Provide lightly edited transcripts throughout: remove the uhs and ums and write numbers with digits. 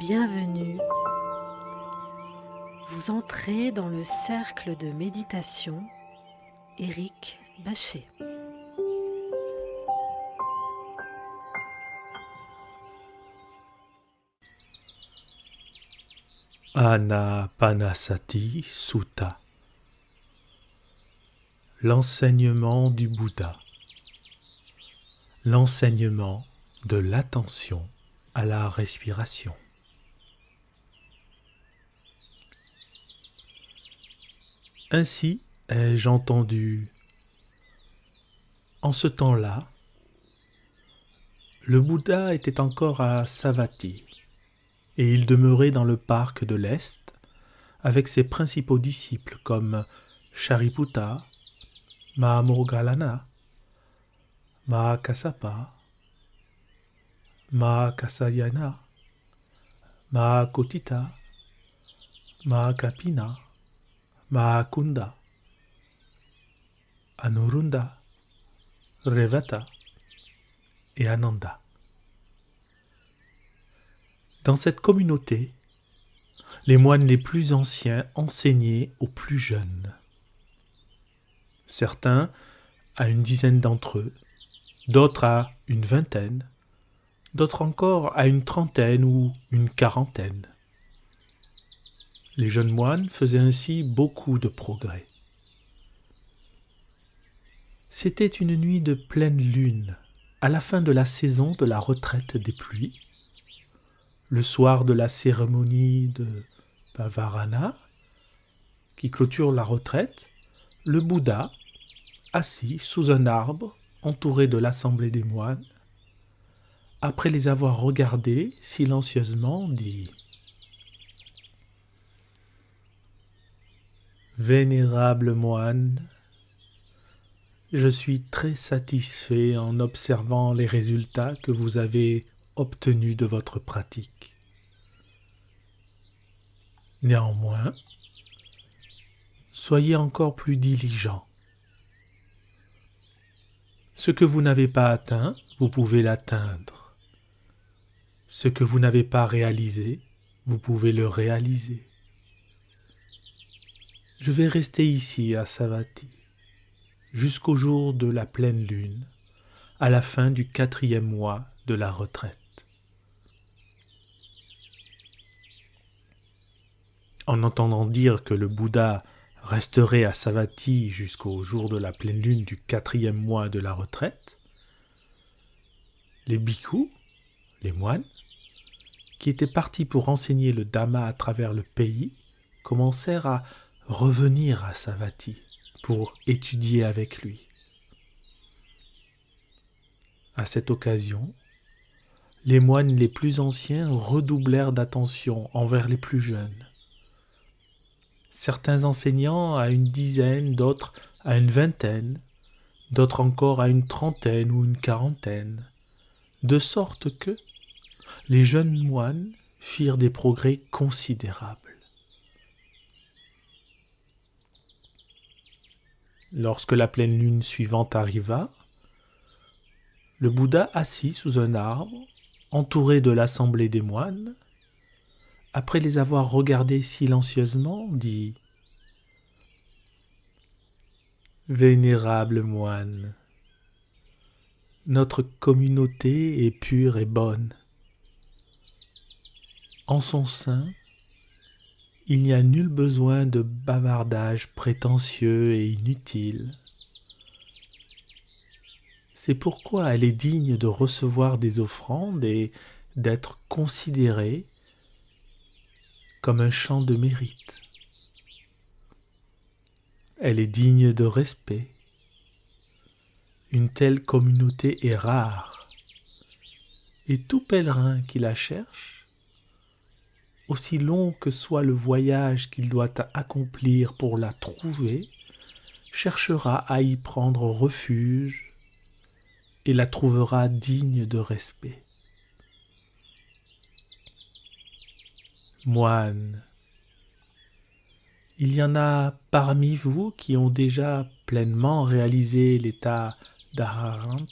Bienvenue. Vous entrez dans le cercle de méditation Éric Bachet. Anapanasati Sutta. L'enseignement du Bouddha. L'enseignement de l'attention à la respiration. Ainsi ai-je entendu. En ce temps-là, le Bouddha était encore à Savatthi, et il demeurait dans le parc de l'Est avec ses principaux disciples comme Chariputta, Mahamoggallana, Mahakassapa, Mahakasayana, Mahakotthita, Mahakapina, Mahakunda, Anuruddha, Revata et Ananda. Dans cette communauté, les moines les plus anciens enseignaient aux plus jeunes. Certains à une dizaine d'entre eux, d'autres à une vingtaine, d'autres encore à une trentaine ou une quarantaine. Les jeunes moines faisaient ainsi beaucoup de progrès. C'était une nuit de pleine lune, à la fin de la saison de la retraite des pluies, le soir de la cérémonie de Pavarana, qui clôture la retraite, le Bouddha, assis sous un arbre, entouré de l'assemblée des moines, après les avoir regardés silencieusement, dit « Vénérable moine, je suis très satisfait en observant les résultats que vous avez obtenus de votre pratique. Néanmoins, soyez encore plus diligent. Ce que vous n'avez pas atteint, vous pouvez l'atteindre. Ce que vous n'avez pas réalisé, vous pouvez le réaliser. Je vais rester ici à Savatthi jusqu'au jour de la pleine lune, à la fin du 4e mois de la retraite. En entendant dire que le Bouddha resterait à Savatthi jusqu'au jour de la pleine lune du 4e mois de la retraite, les bhikkhus, les moines, qui étaient partis pour enseigner le Dhamma à travers le pays, commencèrent à revenir à Savatthi pour étudier avec lui. À cette occasion, les moines les plus anciens redoublèrent d'attention envers les plus jeunes. Certains enseignants à une dizaine, d'autres à une vingtaine, d'autres encore à une trentaine ou une quarantaine, de sorte que les jeunes moines firent des progrès considérables. Lorsque la pleine lune suivante arriva, le Bouddha assis sous un arbre, entouré de l'assemblée des moines, après les avoir regardés silencieusement, dit « Vénérable moine, notre communauté est pure et bonne. En son sein, il n'y a nul besoin de bavardage prétentieux et inutile. C'est pourquoi elle est digne de recevoir des offrandes et d'être considérée comme un champ de mérite. Elle est digne de respect. Une telle communauté est rare, et tout pèlerin qui la cherche, aussi long que soit le voyage qu'il doit accomplir pour la trouver, cherchera à y prendre refuge et la trouvera digne de respect. Moines, il y en a parmi vous qui ont déjà pleinement réalisé l'état d'Arahant,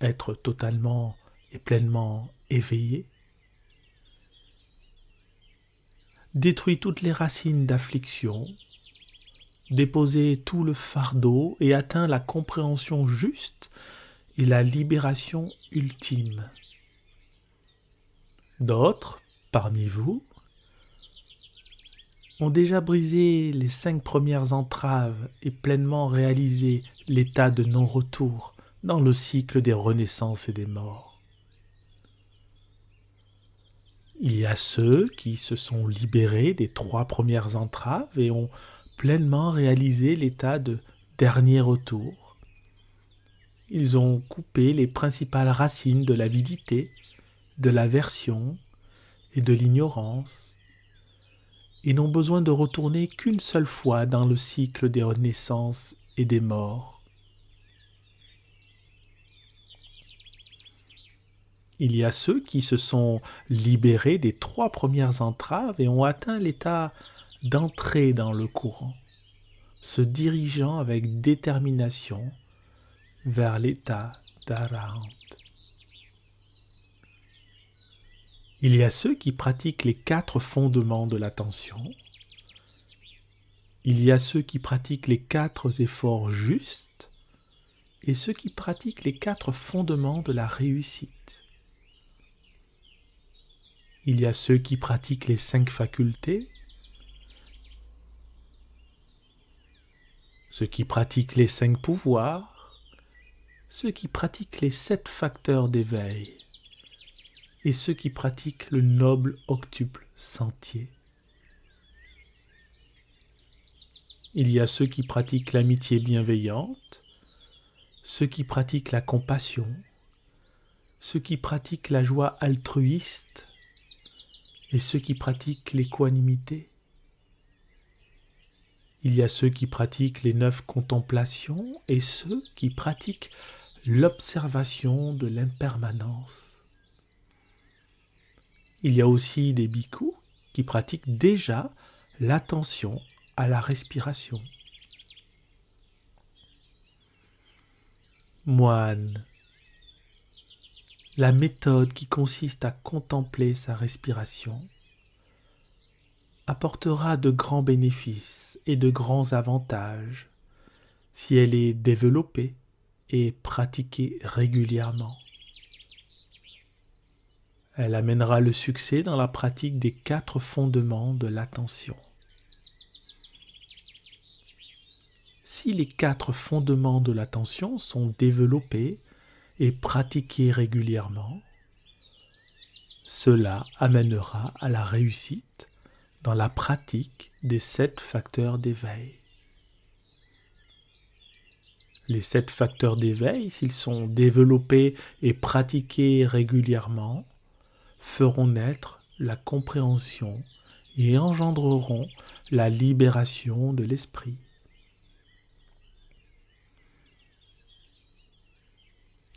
être totalement et pleinement éveillé. détruit toutes les racines d'affliction, dépose tout le fardeau et atteint la compréhension juste et la libération ultime. D'autres, parmi vous, ont déjà brisé les 5 premières entraves et pleinement réalisé l'état de non-retour dans le cycle des renaissances et des morts. Il y a ceux qui se sont libérés des 3 premières entraves et ont pleinement réalisé l'état de dernier retour. Ils ont coupé les principales racines de l'avidité, de l'aversion et de l'ignorance, et n'ont besoin de retourner qu'une seule fois dans le cycle des renaissances et des morts. Il y a ceux qui se sont libérés des 3 premières entraves et ont atteint l'état d'entrer dans le courant, se dirigeant avec détermination vers l'état d'Arahant. Il y a ceux qui pratiquent les 4 fondements de l'attention. Il y a ceux qui pratiquent les 4 efforts justes et ceux qui pratiquent les 4 fondements de la réussite. Il y a ceux qui pratiquent les 5 facultés, ceux qui pratiquent les 5 pouvoirs, ceux qui pratiquent les 7 facteurs d'éveil et ceux qui pratiquent le noble octuple sentier. Il y a ceux qui pratiquent l'amitié bienveillante, ceux qui pratiquent la compassion, ceux qui pratiquent la joie altruiste et ceux qui pratiquent l'équanimité. Il y a ceux qui pratiquent les 9 contemplations et ceux qui pratiquent l'observation de l'impermanence. Il y a aussi des bhikkhus qui pratiquent déjà l'attention à la respiration. Moine, la méthode qui consiste à contempler sa respiration apportera de grands bénéfices et de grands avantages si elle est développée et pratiquée régulièrement. Elle amènera le succès dans la pratique des 4 fondements de l'attention. Si les 4 fondements de l'attention sont développés et pratiqués régulièrement, cela amènera à la réussite dans la pratique des 7 facteurs d'éveil. Les 7 facteurs d'éveil, s'ils sont développés et pratiqués régulièrement, feront naître la compréhension et engendreront la libération de l'esprit.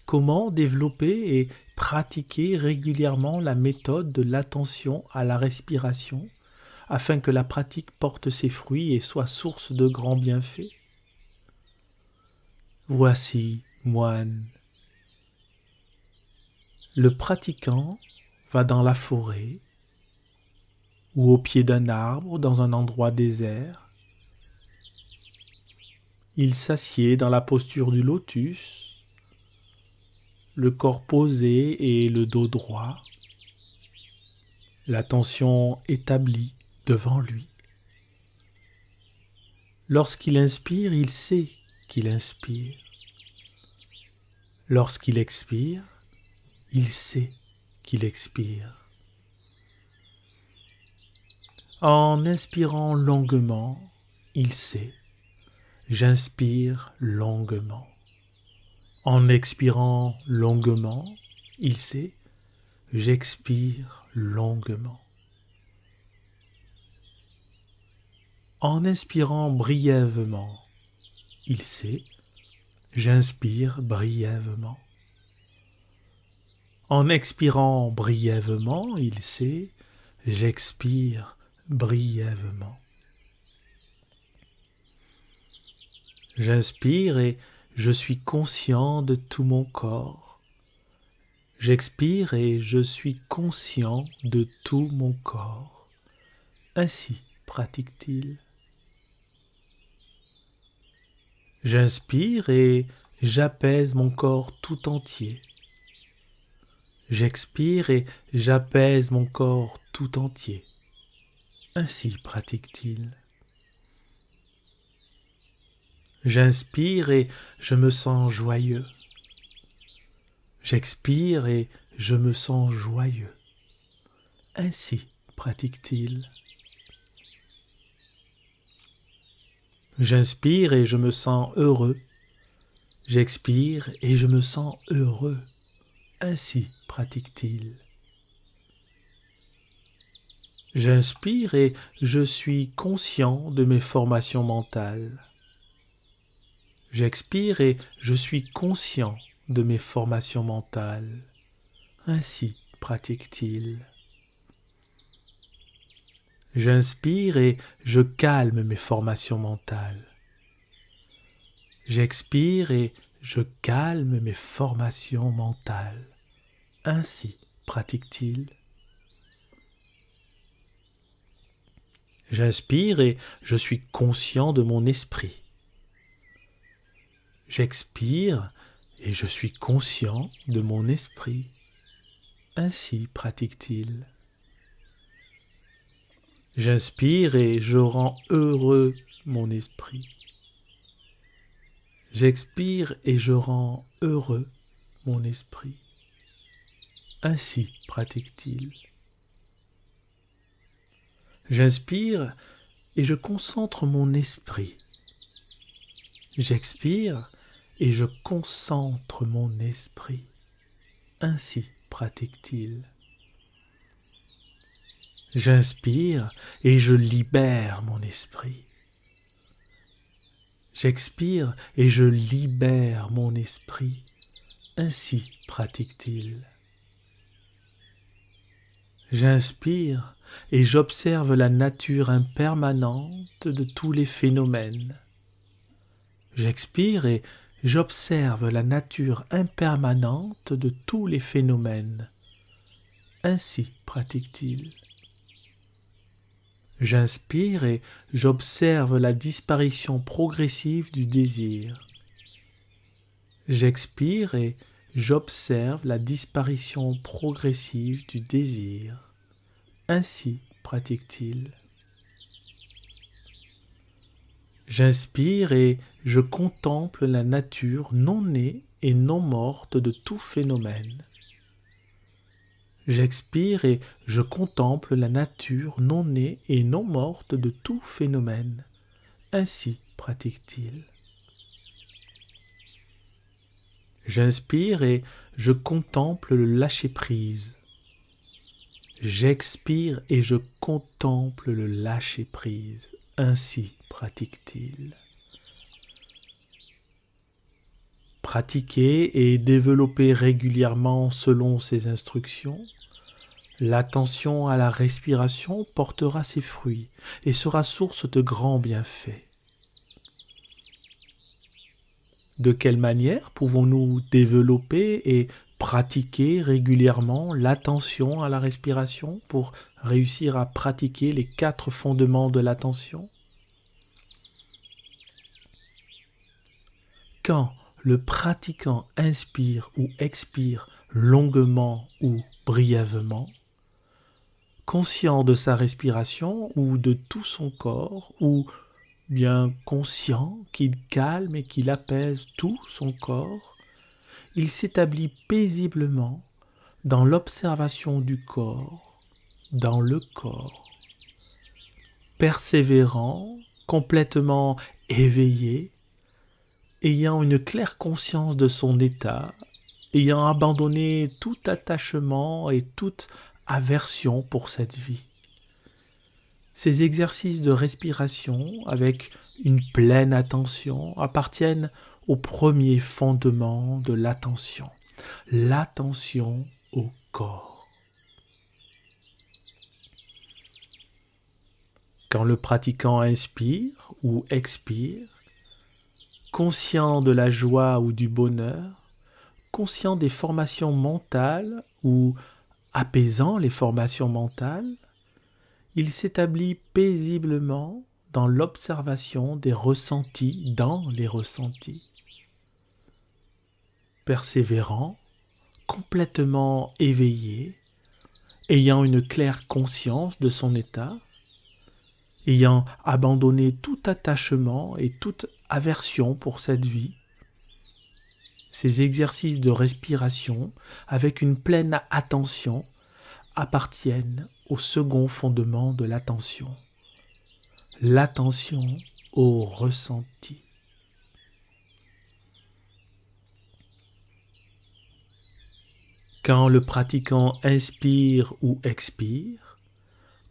Comment développer et pratiquer régulièrement la méthode de l'attention à la respiration afin que la pratique porte ses fruits et soit source de grands bienfaits? Voici, moine, le pratiquant va dans la forêt ou au pied d'un arbre dans un endroit désert. Il s'assied dans la posture du lotus, le corps posé et le dos droit, l'attention établie devant lui. Lorsqu'il inspire, il sait qu'il inspire. Lorsqu'il expire, il sait qu'il expire. En inspirant longuement, il sait, j'inspire longuement. En expirant longuement, il sait, j'expire longuement. En inspirant brièvement, il sait, j'inspire brièvement. En expirant brièvement, il sait, j'expire brièvement. J'inspire et je suis conscient de tout mon corps. J'expire et je suis conscient de tout mon corps. Ainsi pratique-t-il. J'inspire et j'apaise mon corps tout entier. J'expire et j'apaise mon corps tout entier. Ainsi pratique-t-il. J'inspire et je me sens joyeux. J'expire et je me sens joyeux. Ainsi pratique-t-il. J'inspire et je me sens heureux. J'expire et je me sens heureux. Ainsi pratique-t-il. J'inspire et je suis conscient de mes formations mentales. J'expire et je suis conscient de mes formations mentales. Ainsi pratique-t-il. J'inspire et je calme mes formations mentales. J'expire et je calme mes formations mentales. Ainsi pratique-t-il. J'inspire et je suis conscient de mon esprit. J'expire et je suis conscient de mon esprit. Ainsi pratique-t-il. J'inspire et je rends heureux mon esprit. J'expire et je rends heureux mon esprit. Ainsi pratique-t-il. J'inspire et je concentre mon esprit. J'expire et je concentre mon esprit. Ainsi pratique-t-il. J'inspire et je libère mon esprit. J'expire et je libère mon esprit. Ainsi pratique-t-il. J'inspire et j'observe la nature impermanente de tous les phénomènes. J'expire et j'observe la nature impermanente de tous les phénomènes. Ainsi pratique-t-il. J'inspire et j'observe la disparition progressive du désir. J'expire et j'observe la disparition progressive du désir. Ainsi pratique-t-il. J'inspire et je contemple la nature non née et non morte de tout phénomène. J'expire et je contemple la nature non née et non morte de tout phénomène. Ainsi pratique-t-il. J'inspire et je contemple le lâcher-prise. J'expire et je contemple le lâcher-prise. Ainsi pratique-t-il. Pratiquer et développer régulièrement selon ces instructions, l'attention à la respiration portera ses fruits et sera source de grands bienfaits. De quelle manière pouvons-nous développer et pratiquer régulièrement l'attention à la respiration pour réussir à pratiquer les 4 fondements de l'attention? Quand le pratiquant inspire ou expire longuement ou brièvement, conscient de sa respiration ou de tout son corps, ou bien conscient qu'il calme et qu'il apaise tout son corps, il s'établit paisiblement dans l'observation du corps, dans le corps, persévérant, complètement éveillé, ayant une claire conscience de son état, ayant abandonné tout attachement et toute aversion pour cette vie. Ces exercices de respiration avec une pleine attention appartiennent au premier fondement de l'attention au corps. Quand le pratiquant inspire ou expire, conscient de la joie ou du bonheur, conscient des formations mentales ou apaisant les formations mentales, il s'établit paisiblement dans l'observation des ressentis dans les ressentis. Persévérant, complètement éveillé, ayant une claire conscience de son état, ayant abandonné tout attachement et toute aversion pour cette vie, ces exercices de respiration avec une pleine attention appartiennent au second fondement de l'attention, l'attention au ressenti. Quand le pratiquant inspire ou expire,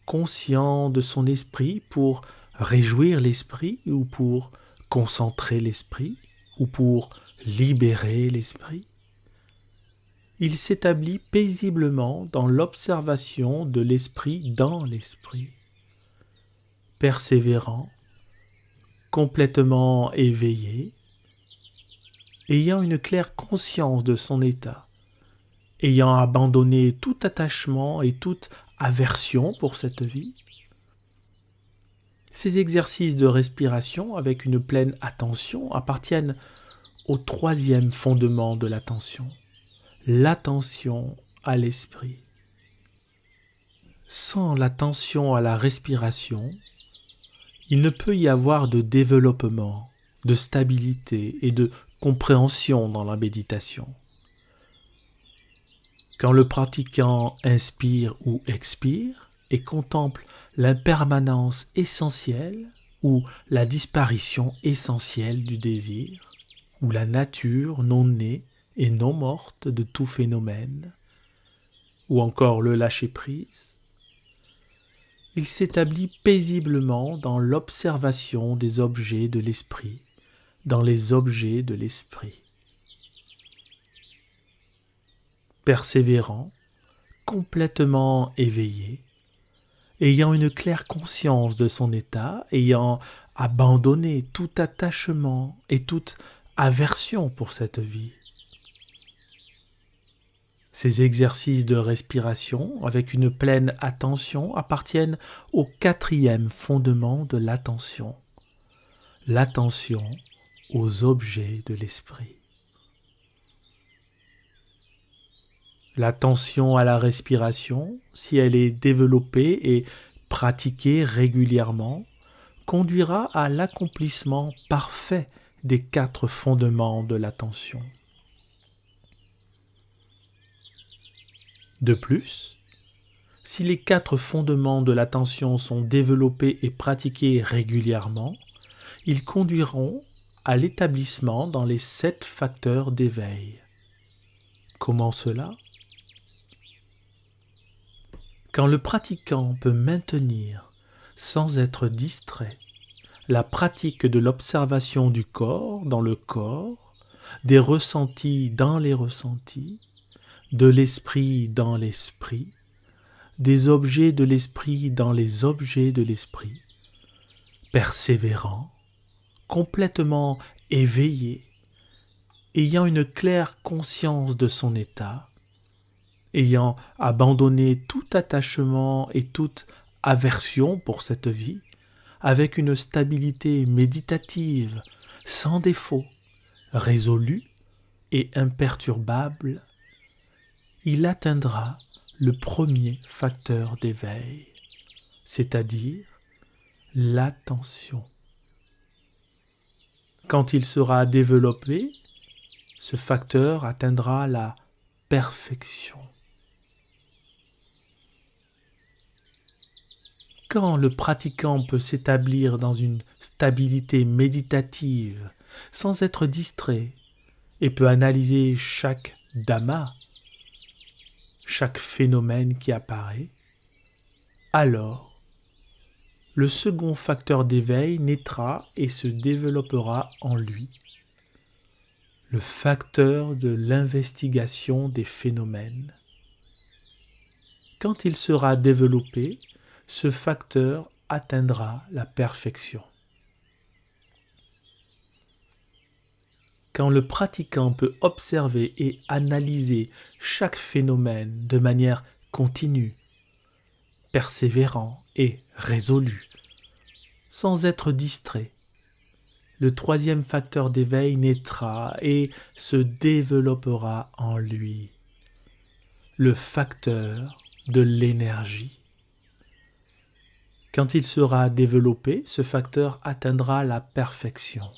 conscient de son esprit pour réjouir l'esprit ou pour concentrer l'esprit ou pour libérer l'esprit, il s'établit paisiblement dans l'observation de l'esprit dans l'esprit, persévérant, complètement éveillé, ayant une claire conscience de son état, ayant abandonné tout attachement et toute aversion pour cette vie. Ces exercices de respiration avec une pleine attention appartiennent au troisième fondement de l'attention, l'attention à l'esprit. Sans l'attention à la respiration, il ne peut y avoir de développement, de stabilité et de compréhension dans la méditation. Quand le pratiquant inspire ou expire et contemple l'impermanence essentielle ou la disparition essentielle du désir, ou la nature non née et non morte de tout phénomène, ou encore le lâcher-prise, il s'établit paisiblement dans l'observation des objets de l'esprit, dans les objets de l'esprit. Persévérant, complètement éveillé, ayant une claire conscience de son état, ayant abandonné tout attachement et toute aversion pour cette vie. Ces exercices de respiration avec une pleine attention appartiennent au quatrième fondement de l'attention, l'attention aux objets de l'esprit. L'attention à la respiration, si elle est développée et pratiquée régulièrement, conduira à l'accomplissement parfait des 4 fondements de l'attention. De plus, si les 4 fondements de l'attention sont développés et pratiqués régulièrement, ils conduiront à l'établissement dans les 7 facteurs d'éveil. Comment cela ? Quand le pratiquant peut maintenir, sans être distrait, la pratique de l'observation du corps dans le corps, des ressentis dans les ressentis, de l'esprit dans l'esprit, des objets de l'esprit dans les objets de l'esprit, persévérant, complètement éveillé, ayant une claire conscience de son état, ayant abandonné tout attachement et toute aversion pour cette vie, avec une stabilité méditative, sans défaut, résolue et imperturbable, il atteindra le premier facteur d'éveil, c'est-à-dire l'attention. Quand il sera développé, ce facteur atteindra la perfection. Quand le pratiquant peut s'établir dans une stabilité méditative sans être distrait et peut analyser chaque dhamma, chaque phénomène qui apparaît, alors le second facteur d'éveil naîtra et se développera en lui, le facteur de l'investigation des phénomènes. Quand il sera développé, ce facteur atteindra la perfection. Quand le pratiquant peut observer et analyser chaque phénomène de manière continue, persévérant et résolu, sans être distrait. Le troisième facteur d'éveil naîtra et se développera en lui, le facteur de l'énergie. Quand il sera développé, ce facteur atteindra la perfection.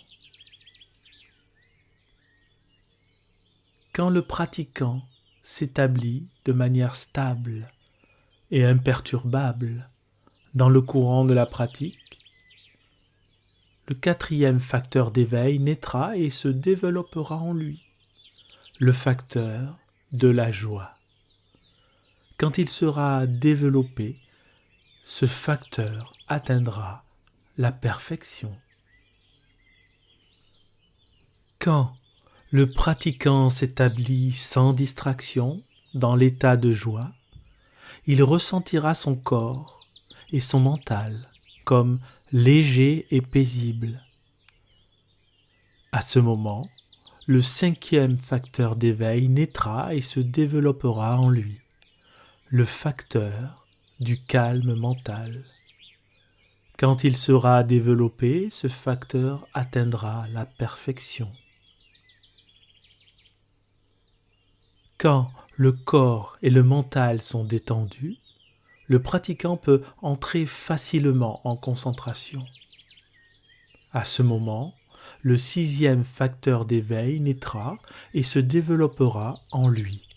Quand le pratiquant s'établit de manière stable et imperturbable dans le courant de la pratique, le quatrième facteur d'éveil naîtra et se développera en lui, le facteur de la joie. Quand il sera développé, ce facteur atteindra la perfection. Quand le pratiquant s'établit sans distraction dans l'état de joie, il ressentira son corps et son mental comme léger et paisible. À ce moment, le cinquième facteur d'éveil naîtra et se développera en lui, le facteur du calme mental. Quand il sera développé, ce facteur atteindra la perfection. Quand le corps et le mental sont détendus, le pratiquant peut entrer facilement en concentration. À ce moment, le sixième facteur d'éveil naîtra et se développera en lui,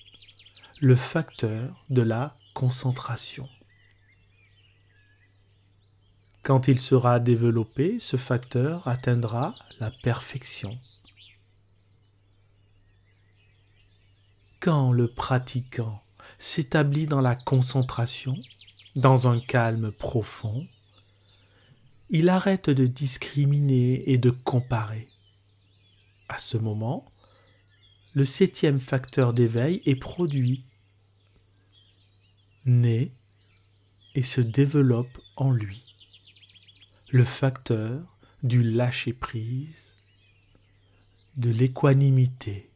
le facteur de la concentration. Quand il sera développé, ce facteur atteindra la perfection. Quand le pratiquant s'établit dans la concentration, dans un calme profond, il arrête de discriminer et de comparer. À ce moment, le septième facteur d'éveil est produit, naît et se développe en lui, le facteur du lâcher-prise, de l'équanimité.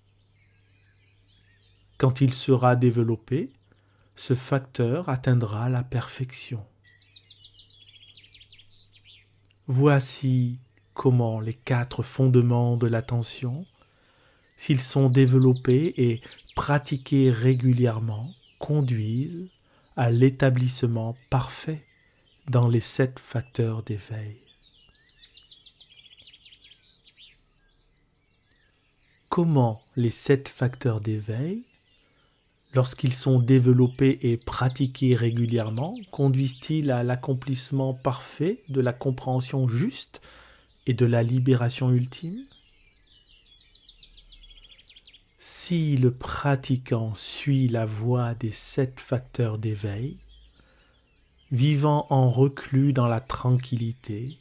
Quand il sera développé, ce facteur atteindra la perfection. Voici comment les 4 fondements de l'attention, s'ils sont développés et pratiqués régulièrement, conduisent à l'établissement parfait dans les 7 facteurs d'éveil. Comment les 7 facteurs d'éveil, lorsqu'ils sont développés et pratiqués régulièrement, conduisent-ils à l'accomplissement parfait de la compréhension juste et de la libération ultime? Si le pratiquant suit la voie des 7 facteurs d'éveil, vivant en reclus dans la tranquillité,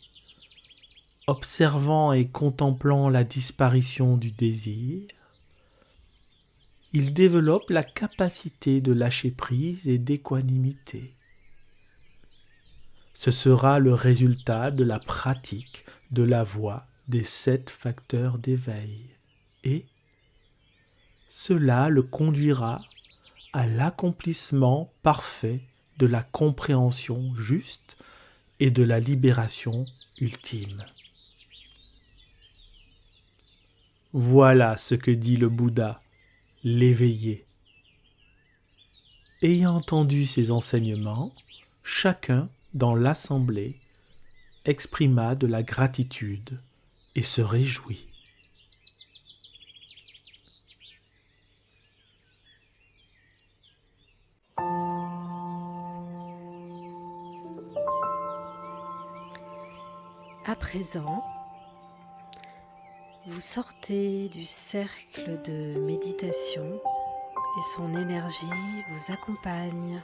observant et contemplant la disparition du désir, il développe la capacité de lâcher prise et d'équanimité. Ce sera le résultat de la pratique de la voie des 7 facteurs d'éveil et cela le conduira à l'accomplissement parfait de la compréhension juste et de la libération ultime. Voilà ce que dit le Bouddha, l'éveillé. Ayant entendu ces enseignements, chacun dans l'assemblée exprima de la gratitude et se réjouit. À présent, vous sortez du cercle de méditation et son énergie vous accompagne.